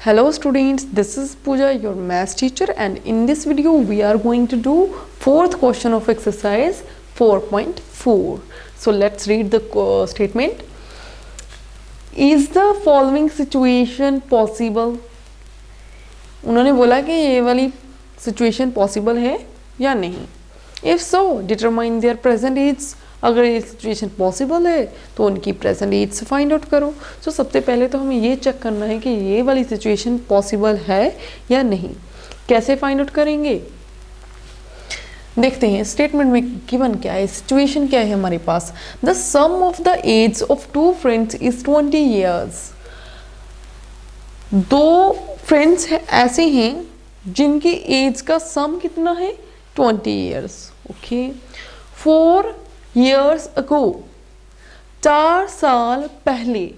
Hello students, this is Pooja, your maths teacher, and in this video we are going to do fourth question of exercise 4.4. So let's read the statement. Is the following situation possible? उन्होंने बोला कि ये वाली situation possible है या नहीं. If so, determine their present age. अगर ये सिचुएशन पॉसिबल है तो उनकी प्रेजेंट एज से फाइंड आउट करो. तो सबसे पहले तो हमें ये चेक करना है कि ये वाली सिचुएशन पॉसिबल है या नहीं. कैसे फाइंड आउट करेंगे देखते हैं. स्टेटमेंट में गिवन क्या है, सिचुएशन क्या है हमारे पास. The sum of the age of two friends is 20 years. दो फ्रेंड्स ऐसे हैं जिनकी एज का सम कितना है 20 years. ओके. 4 years ago, 4 साल पहले,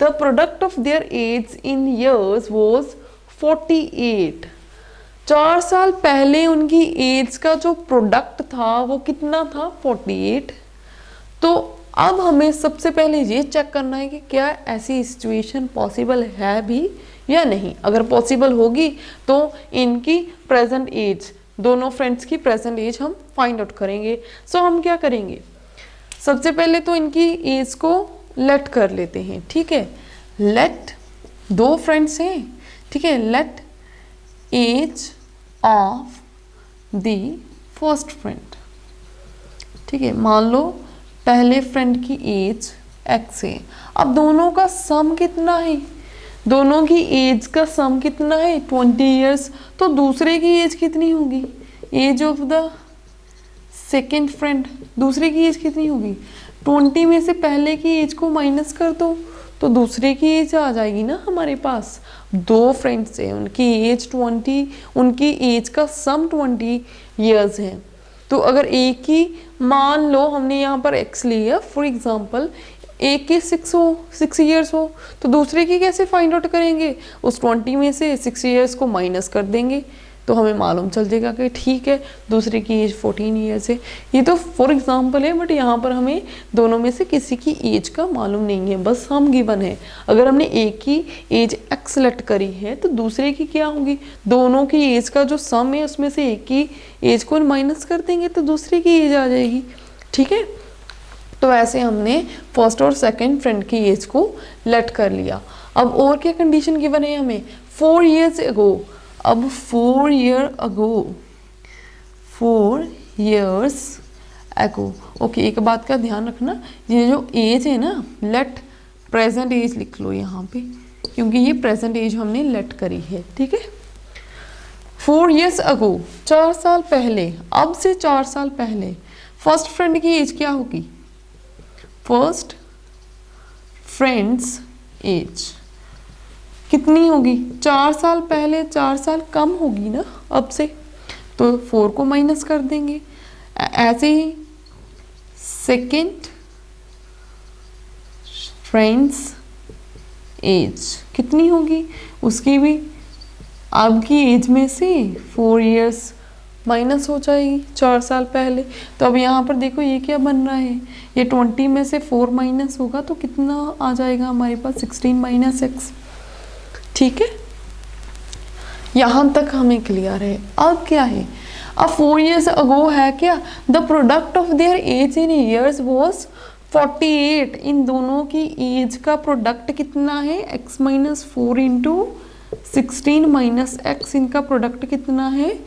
the product of their age in years was 48. 4 साल पहले उनकी एज का जो प्रोडक्ट था वो कितना था 48. तो अब हमें सबसे पहले ये चेक करना है कि क्या ऐसी सिचुएशन पॉसिबल है भी या नहीं. अगर पॉसिबल होगी तो इनकी प्रेजेंट एज, दोनों फ्रेंड्स की प्रेजेंट एज हम फाइंड आउट करेंगे. सो हम क्या करेंगे, सबसे पहले तो इनकी एज को लेट कर लेते हैं. ठीक है, लेट, दो फ्रेंड्स हैं. ठीक है, let age of the first friend. ठीक है, मान लो पहले फ्रेंड की एज x है. अब दोनों का सम कितना है, दोनों की एज का सम कितना है 20 years. तो दूसरे की एज कितनी होगी, age of the second friend, दूसरे की एज कितनी होगी 20 में से पहले की एज को माइनस कर दो तो दूसरे की एज आ जाएगी ना हमारे पास. दो फ्रेंड्स हैं, उनकी एज 20, उनकी एज का सम 20 years है. तो अगर एक ही, मान लो हमने यहाँ पर x लिया फॉर एग्जाम्पल, एक की 6 years हो तो दूसरे की कैसे फाइंड आउट करेंगे, उस 20 में से 6 years को माइनस कर देंगे तो हमें मालूम चल जाएगा कि ठीक है दूसरे की एज 14 years है. ये तो फॉर एग्जांपल है, बट यहाँ पर हमें दोनों में से किसी की एज का मालूम नहीं है, बस हम गिवन है. अगर हमने एक की एज x सेलेक्ट करी है तो दूसरे की क्या होगी, दोनों की एज का जो सम है उसमें से एक की एज को माइनस कर देंगे तो दूसरे की एज आ जाएगी. ठीक है, तो ऐसे हमने फर्स्ट और सेकंड फ्रेंड की एज को लेट कर लिया. अब और क्या कंडीशन गिवन है हमें, 4 years ago. अब 4 years ago. ओके, एक बात का ध्यान रखना, ये जो एज है ना, लेट प्रेजेंट एज लिख लो यहाँ पे, क्योंकि ये प्रेजेंट एज हमने लेट करी है. ठीक है, 4 years ago, 4 साल पहले. अब से 4 साल पहले फर्स्ट फ्रेंड की एज क्या होगी, फर्स्ट फ्रेंड्स एज कितनी होगी 4 साल पहले, 4 साल कम होगी ना अब से, तो 4 को माइनस कर देंगे. ऐसे ही सेकेंड फ्रेंड्स एज कितनी होगी, उसकी भी आपकी एज में से 4 years माइनस हो जाएगी 4 साल पहले. तो अब यहाँ पर देखो ये क्या बन रहा है, ये 20 में से 4 माइनस होगा तो कितना आ जाएगा हमारे पास 16 - x. ठीक है, यहाँ तक हमें क्लियर है. अब क्या है, अब 4 years ago है क्या, the product of their age in years was 48. इन दोनों की एज का प्रोडक्ट कितना है x - 4 × 16 - x. इनका प्रोडक्ट कितना है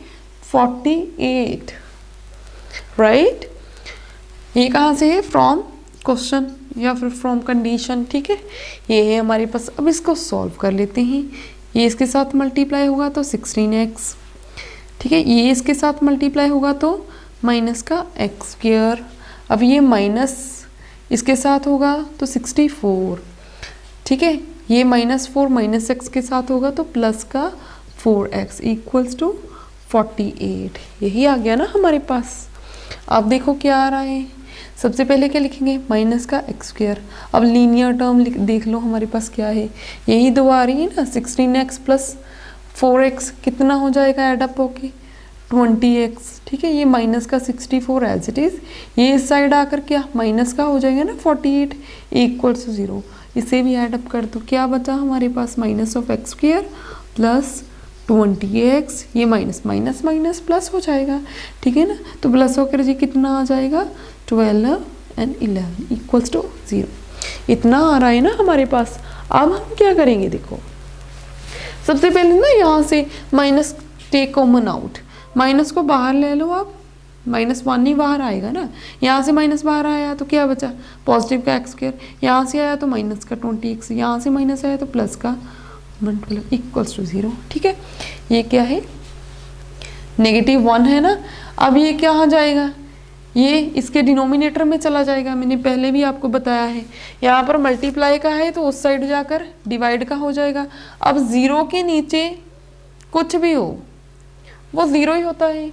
48. राइट, ये कहाँ से है, फ्रॉम क्वेश्चन या फिर फ्रॉम कंडीशन. ठीक है, ये है हमारे पास. अब इसको सॉल्व कर लेते हैं. ये इसके साथ मल्टीप्लाई होगा तो 16x. ठीक है, ये इसके साथ मल्टीप्लाई होगा तो माइनस का x². अब ये माइनस इसके साथ होगा तो 64. ठीक है, ये -4 - x के साथ होगा तो प्लस का 4x = 48. यही आ गया ना हमारे पास. अब देखो क्या आ रहा है, सबसे पहले क्या लिखेंगे, माइनस का x². अब लीनियर टर्म देख लो हमारे पास क्या है, यही दो आ रही है ना, 16x + 4x कितना हो जाएगा एडअप होके 20x. ठीक है, ये माइनस का 64 एज इट इज़, ये इस साइड आकर क्या माइनस का हो जाएगा ना 48 = 0. इसे भी ऐड अप कर दो, क्या बचा हमारे पास minus of x square plus 20x, ये माइनस माइनस माइनस प्लस हो जाएगा, ठीक है ना। तो प्लस होकर जी कितना आ जाएगा 12 एंड 11 इक्वल्स टू 0, इतना आ रहा है ना हमारे पास। अब हम क्या करेंगे, देखो सबसे पहले ना यहाँ से minus take common out, minus को बाहर ले लो आप, -1 ही बाहर आएगा ना, यहाँ से माइनस बाहर आया तो क्या बचा पॉजिटिव का एक्स स्क्वायर, यहाँ से आया तो माइनस का 20x, यहाँ से माइनस आया तो प्लस का 112 इक्वल्स टू 0, ठीक है। ये क्या है -1 है ना। अब ये क्या आ जाएगा, ये इसके डिनोमिनेटर में चला जाएगा, मैंने पहले भी आपको बताया है। यहाँ पर मल्टीप्लाई का है तो उस साइड जाकर डिवाइड का हो जाएगा। अब 0 के नीचे कुछ भी हो वो 0 ही होता है,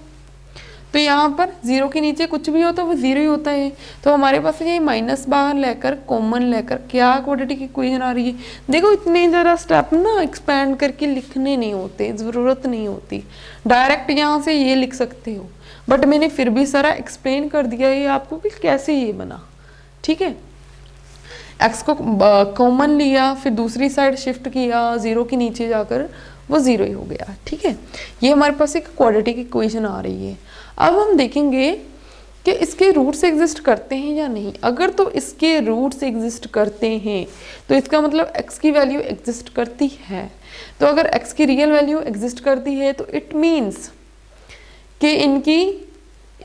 तो यहाँ पर 0 के नीचे कुछ भी हो तो वो 0 ही होता है। तो हमारे पास ये माइनस बाहर लेकर कॉमन लेकर क्या क्वाड्रेटिक इक्वेशन आ रही है। देखो इतने ज़रा स्टेप ना एक्सपैंड करके लिखने नहीं होते, ज़रूरत नहीं होती, डायरेक्ट यहाँ से ये लिख सकते हो, बट मैंने फिर भी सारा एक्सप्लेन कर दिया है आपको कि कैसे ये बना, ठीक है। एक्स को कॉमन लिया, फिर दूसरी साइड शिफ्ट किया, 0 के नीचे जाकर वो 0 ही हो गया, ठीक है। ये हमारे पास एक क्वाड्रेटिक इक्वेशन आ रही है। अब हम देखेंगे कि इसके रूट्स एग्जिस्ट करते हैं या नहीं। अगर तो इसके रूट्स एग्जिस्ट करते हैं तो इसका मतलब x की वैल्यू एग्जिस्ट करती है। तो अगर x की रियल वैल्यू एग्जिस्ट करती है तो इट मीन्स कि इनकी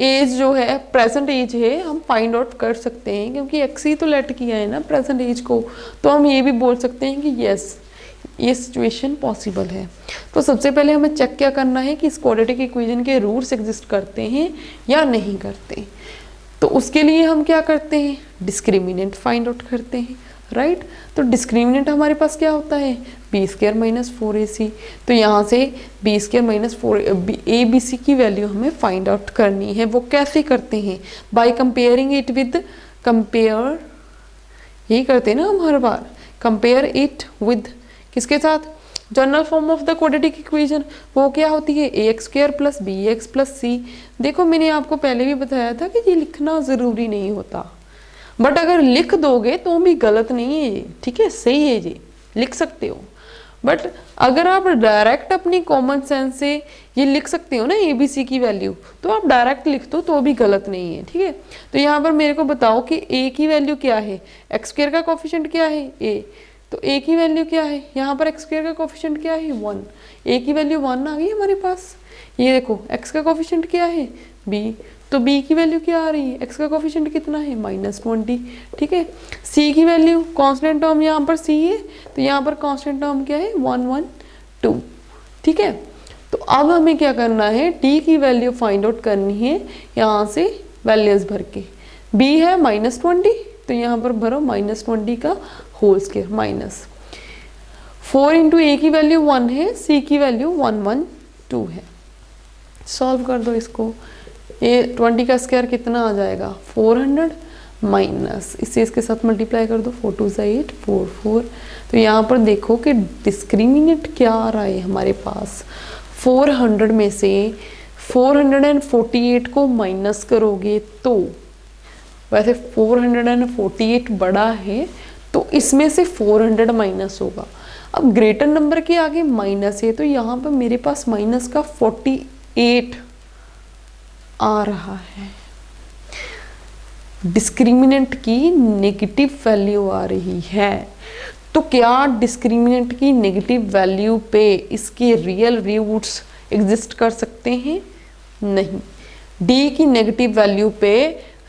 एज जो है प्रेजेंट एज है हम फाइंड आउट कर सकते हैं, क्योंकि x ही तो लेट किया है ना प्रेजेंट एज को। तो हम ये भी बोल सकते हैं कि यस ये सिचुएशन पॉसिबल है। तो सबसे पहले हमें चेक क्या करना है कि इस क्वाड्रेटिक इक्वेशन के रूट्स एग्जिस्ट करते हैं या नहीं करते। तो उसके लिए हम क्या करते हैं, डिस्क्रिमिनेंट फाइंड आउट करते हैं, राइट। तो डिस्क्रिमिनेंट हमारे पास क्या होता है b² - 4ac। तो यहाँ से b² - 4 abc की वैल्यू हमें फाइंड आउट करनी है। वो कैसे करते हैं, by comparing it with, compare यही करते हैं ना हम हर बार, कंपेयर इट विद किसके साथ, general form of the quadratic equation. वो क्या होती है ax² + bx + c। देखो मैंने आपको पहले भी बताया था कि ये लिखना ज़रूरी नहीं होता, बट अगर लिख दोगे तो भी गलत नहीं है ये, ठीक है, सही है, ये लिख सकते हो। बट अगर आप डायरेक्ट अपनी कॉमन सेंस से ये लिख सकते हो ना abc की वैल्यू, तो आप डायरेक्ट लिख दो तो भी गलत नहीं है, ठीक है। तो यहाँ पर मेरे को बताओ कि a की वैल्यू क्या है, x² का कोफिशिएंट क्या है a, तो a की वैल्यू क्या है, यहाँ पर x² का कोफिशिएंट क्या है 1, a की वैल्यू 1 आ गई हमारे पास। ये देखो x का कोफिशिएंट क्या है b, तो b की वैल्यू क्या आ रही है, x का कोफिशिएंट कितना है -20, ठीक है। c की वैल्यू कांस्टेंट टर्म यहाँ पर c है, तो यहाँ पर कांस्टेंट टर्म क्या है 1 1 2, ठीक है। तो अब हमें क्या करना है, d की वैल्यू फाइंड आउट करनी है यहाँ से वैल्यूज भर के। b है -20, तो यहाँ पर भरो -20 का होल स्क्वायर माइनस 4 × a की वैल्यू 1 है, c की वैल्यू 112 है। सॉल्व कर दो इसको, ये 20 का स्क्वायर कितना आ जाएगा 400 माइनस इसे इसके साथ मल्टीप्लाई कर दो, 4 2 8 4 4। तो यहाँ पर देखो कि डिस्क्रिमिनेंट क्या आ रहा है हमारे पास, 400 में से 448 को माइनस करोगे तो, वैसे 448 बड़ा है तो इसमें से 400 माइनस होगा। अब ग्रेटर नंबर के आगे माइनस है तो यहाँ पर मेरे पास माइनस का 48 आ रहा है। डिस्क्रिमिनेंट की नेगेटिव वैल्यू आ रही है। तो क्या डिस्क्रिमिनेंट की नेगेटिव वैल्यू पे इसके रियल रूट्स एग्जिस्ट कर सकते हैं? नहीं। डी की नेगेटिव वैल्यू पे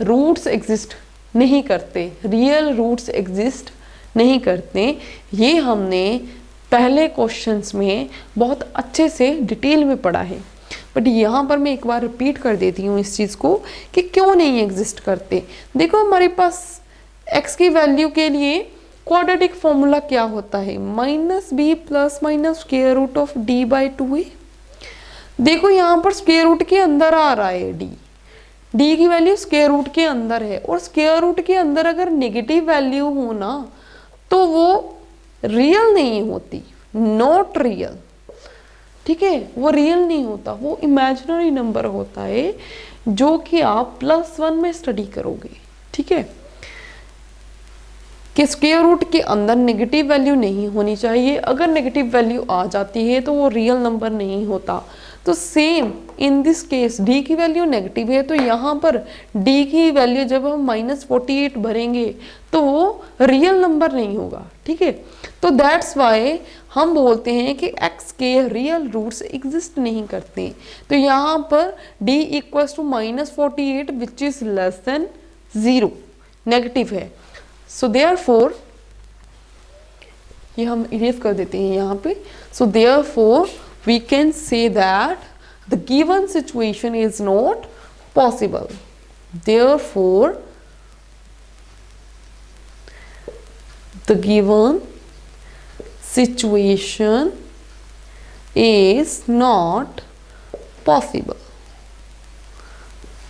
रूट्स एग्जिस्ट नहीं करते, रियल रूट्स एग्जिस्ट नहीं करते। ये हमने पहले क्वेश्चंस में बहुत अच्छे से डिटेल में पढ़ा है, बट यहाँ पर मैं एक बार रिपीट कर देती हूँ इस चीज़ को कि क्यों नहीं एग्जिस्ट करते। देखो हमारे पास x की वैल्यू के लिए क्वाड्रेटिक फॉर्मूला क्या होता है, -b ± square root of d/2a। देखो यहाँ पर स्क्वायर रूट के अंदर आ रहा है d की वैल्यू स्क्वायर रूट के अंदर है, और स्क्वायर रूट के अंदर अगर नेगेटिव वैल्यू हो ना तो वो रियल नहीं होती, नॉट रियल, ठीक है, वो रियल नहीं होता, वो इमेजिनरी नंबर होता है जो कि आप +1 में स्टडी करोगे, ठीक है। कि स्क्वायर रूट के अंदर नेगेटिव वैल्यू नहीं होनी चाहिए, अगर नेगेटिव वैल्यू आ जाती है तो वो रियल नंबर नहीं होता। तो same in this case D की वैल्यू नेगेटिव है, तो यहाँ पर डी की वैल्यू जब हम -48 भरेंगे तो वो रियल नंबर नहीं होगा, ठीक है। तो दैट्स वाई हम बोलते हैं कि x के रियल रूट्स एग्जिस्ट नहीं करते। तो यहाँ पर d equals to -48 which is less than 0, negative है। सो देयरफॉर ये हम इरेज कर देते हैं यहाँ पे। So therefore we can say that the given situation is not possible. Therefore, the given situation is not possible.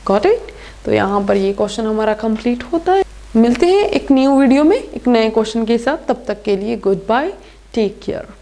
Got it? तो यहाँ पर ये क्वेश्चन हमारा कंप्लीट होता है। मिलते हैं एक न्यू वीडियो में एक नए क्वेश्चन के साथ, तब तक के लिए गुड बाय, टेक केयर।